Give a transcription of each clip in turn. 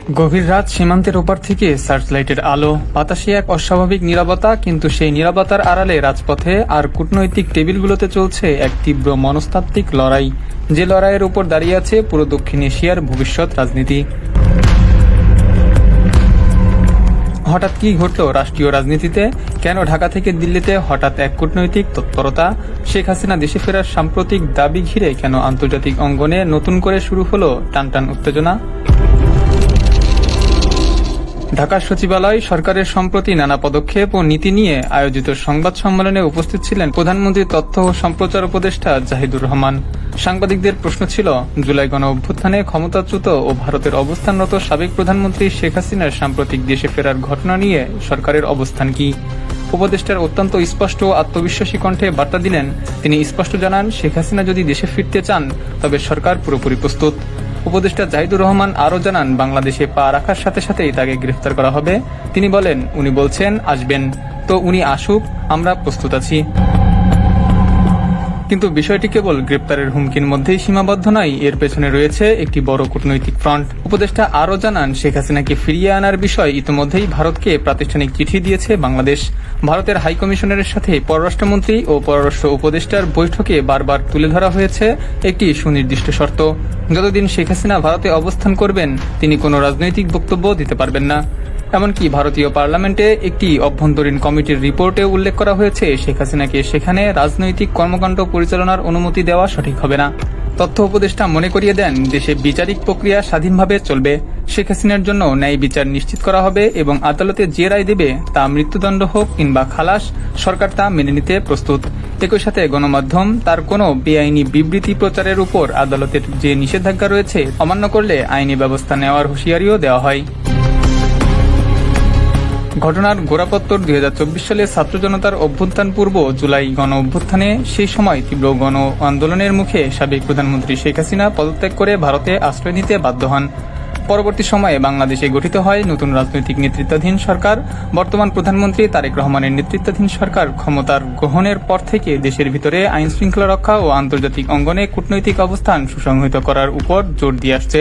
গভীর রাত, সীমান্তের ওপার থেকে সার্চলাইটের আলো, বাতাসে এক অস্বাভাবিক নীরবতা। কিন্তু সেই নীরবতার আড়ালে রাজপথে আর কূটনৈতিক টেবিলগুলোতে চলছে এক তীব্র মনস্তাত্ত্বিক লড়াই, যে লড়াইয়ের উপর দাঁড়িয়ে আছে পুরো দক্ষিণ এশিয়ার ভবিষ্যৎ রাজনীতি। হঠাৎ কি ঘটল রাষ্ট্রীয় রাজনীতিতে? কেন ঢাকা থেকে দিল্লিতে হঠাৎ এক কূটনৈতিক তৎপরতা? শেখ হাসিনা দেশে ফেরার সাম্প্রতিক দাবি ঘিরে কেন আন্তর্জাতিক অঙ্গনে নতুন করে শুরু হলো টানটান উত্তেজনা? ঢাকার সচিবালয় সরকারের সম্প্রতি নানা পদক্ষেপ ও নীতি নিয়ে আয়োজিত সংবাদ সম্মেলনে উপস্থিত ছিলেন প্রধানমন্ত্রী তথ্য ও সম্প্রচার উপদেষ্টা জাহিদুর রহমান। সাংবাদিকদের প্রশ্ন ছিল, জুলাই গণ অভ্যুত্থানে ক্ষমতাচ্যুত ও ভারতের অবস্থানরত সাবেক প্রধানমন্ত্রী শেখ হাসিনার সাম্প্রতিক দেশে ফেরার ঘটনা নিয়ে সরকারের অবস্থান কি? উপদেষ্টার অত্যন্ত স্পষ্ট ও আত্মবিশ্বাসী কণ্ঠে বার্তা দিলেন। তিনি স্পষ্ট জানান, শেখ হাসিনা যদি দেশে ফিরতে চান তবে সরকার পুরোপুরি প্রস্তুত। উপদেষ্টা জাহিদুর রহমান আরও জানান, বাংলাদেশে পা রাখার সাথে সাথেই তাকে গ্রেফতার করা হবে। তিনি বলেন, উনি বলছেন আসবেন, তো উনি আসুক, আমরা প্রস্তুত আছি। কিন্তু বিষয়টি কেবল গ্রেপ্তারের হুমকির মধ্যেই সীমাবদ্ধ নয়, এর পেছনে রয়েছে একটি বড় কূটনৈতিক ফ্রন্ট। উপদেষ্টা আরও জানান, শেখ হাসিনাকে ফিরিয়ে আনার বিষয় ইতিমধ্যেই ভারতকে প্রাতিষ্ঠানিক চিঠি দিয়েছে বাংলাদেশ। ভারতের হাইকমিশনারের সাথে পররাষ্ট্রমন্ত্রী ও পররাষ্ট্র উপদেষ্টার বৈঠকে বারবার তুলে ধরা হয়েছে একটি সুনির্দিষ্ট শর্ত। যতদিন শেখ হাসিনা ভারতে অবস্থান করবেন, তিনি কোনো রাজনৈতিক বক্তব্য দিতে পারবেন না। এমনকি ভারতীয় পার্লামেন্টে একটি অভ্যন্তরীণ কমিটির রিপোর্টে উল্লেখ করা হয়েছে, শেখ হাসিনাকে সেখানে রাজনৈতিক কর্মকাণ্ড পরিচালনার অনুমতি দেওয়া সঠিক হবে না। তথ্য উপদেষ্টা মনে করিয়ে দেন, দেশে বিচারিক প্রক্রিয়া স্বাধীনভাবে চলবে। শেখ হাসিনার জন্য ন্যায় বিচার নিশ্চিত করা হবে এবং আদালতে যে রায় দেবে তা মৃত্যুদণ্ড হোক কিংবা খালাস, সরকার তা মেনে নিতে প্রস্তুত। একই সাথে গণমাধ্যম তার কোনো বেআইনি বিবৃতি প্রচারের উপর আদালতের যে নিষেধাজ্ঞা রয়েছে, অমান্য করলে আইনি ব্যবস্থা নেওয়ার হুঁশিয়ারিও দেওয়া হয়। ঘটনার গোড়াপত্তর 2024 সালে ছাত্র জনতার অভ্যুত্থান পূর্ব জুলাই গণ অভ্যুত্থানে সেই সময় তীব্র গণ আন্দোলনের মুখে সাবেক প্রধানমন্ত্রী শেখ হাসিনা পদত্যাগ করে ভারতে আশ্রয় নিতে বাধ্য হন। পরবর্তী সময়ে বাংলাদেশে গঠিত হয় নতুন রাজনৈতিক নেতৃত্বাধীন সরকার। বর্তমান প্রধানমন্ত্রী তারেক রহমানের নেতৃত্বাধীন সরকার ক্ষমতার গ্রহণের পর থেকে দেশের ভিতরে আইন শৃঙ্খলা রক্ষা ও আন্তর্জাতিক অঙ্গনে কূটনৈতিক অবস্থান সুসংহত করার উপর জোর দিয়ে আসছে।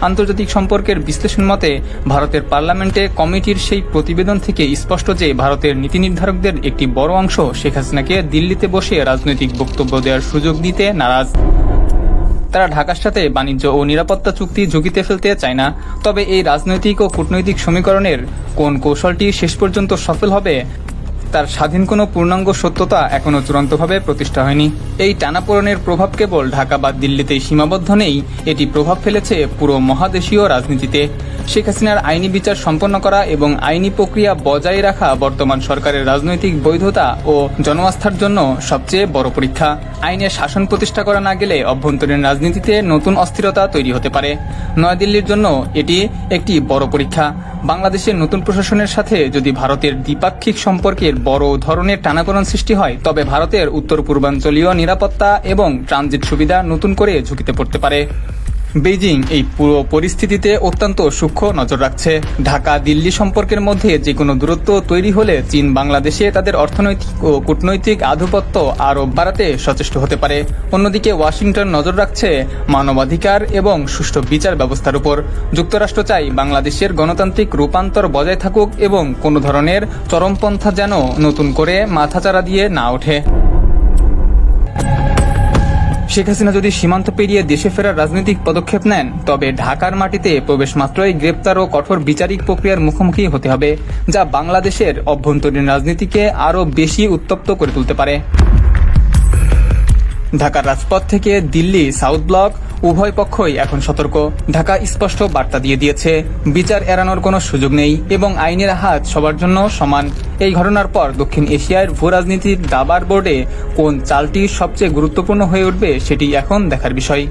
আন্তর্জাতিক সম্পর্কের বিশ্লেষণ মতে, ভারতের পার্লামেন্টে কমিটির সেই প্রতিবেদন থেকে স্পষ্ট যে ভারতের নীতি নির্ধারকদের একটি বড় অংশ শেখ হাসিনাকে দিল্লিতে বসে রাজনৈতিক বক্তব্য দেওয়ার সুযোগ দিতে নারাজ। তারা ঢাকার সাথে বাণিজ্য ও নিরাপত্তা চুক্তি ঝুঁকিতে ফেলতে চায় না। তবে এই রাজনৈতিক ও কূটনৈতিক সমীকরণের কোন কৌশলটি শেষ পর্যন্ত সফল হবে, তার স্বাধীন কোনো পূর্ণাঙ্গ সত্যতা এখনও চূড়ান্তভাবে প্রতিষ্ঠা হয়নি। এই টানাপোড়েনের প্রভাব কেবল ঢাকা বা দিল্লিতেই সীমাবদ্ধ নেই, এটি প্রভাব ফেলেছে পুরো মহাদেশীয় রাজনীতিতে। শেখ হাসিনার আইনি বিচার সম্পন্ন করা এবং আইনি প্রক্রিয়া বজায় রাখা বর্তমান সরকারের রাজনৈতিক বৈধতা ও জনআস্থার জন্য সবচেয়ে বড় পরীক্ষা। আইনের শাসন প্রতিষ্ঠা করা না গেলে অভ্যন্তরীণ রাজনীতিতে নতুন অস্থিরতা তৈরি হতে পারে। নয়াদিল্লির জন্য এটি একটি বড় পরীক্ষা। বাংলাদেশের নতুন প্রশাসনের সাথে যদি ভারতের দ্বিপাক্ষিক সম্পর্কের বড় ধরনের টানাপোড়েন সৃষ্টি হয়, তবে ভারতের উত্তর পূর্বাঞ্চলীয় নিরাপত্তা এবং ট্রানজিট সুবিধা নতুন করে ঝুঁকিতে পড়তে পারে। বেইজিং এই পুরো পরিস্থিতিতে অত্যন্ত সূক্ষ্ম নজর রাখছে। ঢাকা দিল্লি সম্পর্কের মধ্যে যে কোনো দূরত্ব তৈরি হলে চীন বাংলাদেশে তাদের অর্থনৈতিক ও কূটনৈতিক আধিপত্য আরও বাড়াতে সচেষ্ট হতে পারে। অন্যদিকে ওয়াশিংটন নজর রাখছে মানবাধিকার এবং সুষ্ঠু বিচার ব্যবস্থার উপর। যুক্তরাষ্ট্র চাই বাংলাদেশের গণতান্ত্রিক রূপান্তর বজায় থাকুক এবং কোনো ধরনের চরমপন্থা যেন নতুন করে মাথাচাড়া দিয়ে না ওঠে। শেখ হাসিনা যদি সীমান্ত পেরিয়ে দেশে ফেরার রাজনৈতিক পদক্ষেপ নেন, তবে ঢাকার মাটিতে প্রবেশ মাত্রই গ্রেপ্তার ও কঠোর বিচারিক প্রক্রিয়ার মুখোমুখি হতে হবে, যা বাংলাদেশের অভ্যন্তরীণ রাজনীতিকে আরও বেশি উত্তপ্ত করে তুলতে পারে। ঢাকার রাজপথ থেকে দিল্লি সাউথ ব্লক উভয় পক্ষই এখন সতর্ক। ঢাকা স্পষ্ট বার্তা দিয়ে দিয়েছে, বিচার এড়ানোর কোনো সুযোগ নেই এবং আইনের হাত সবার জন্য সমান। এই ঘটনার পর দক্ষিণ এশিয়ার ভূ রাজনীতির দাবার বোর্ডে কোন চালটি সবচেয়ে গুরুত্বপূর্ণ হয়ে উঠবে, সেটি এখন দেখার বিষয়।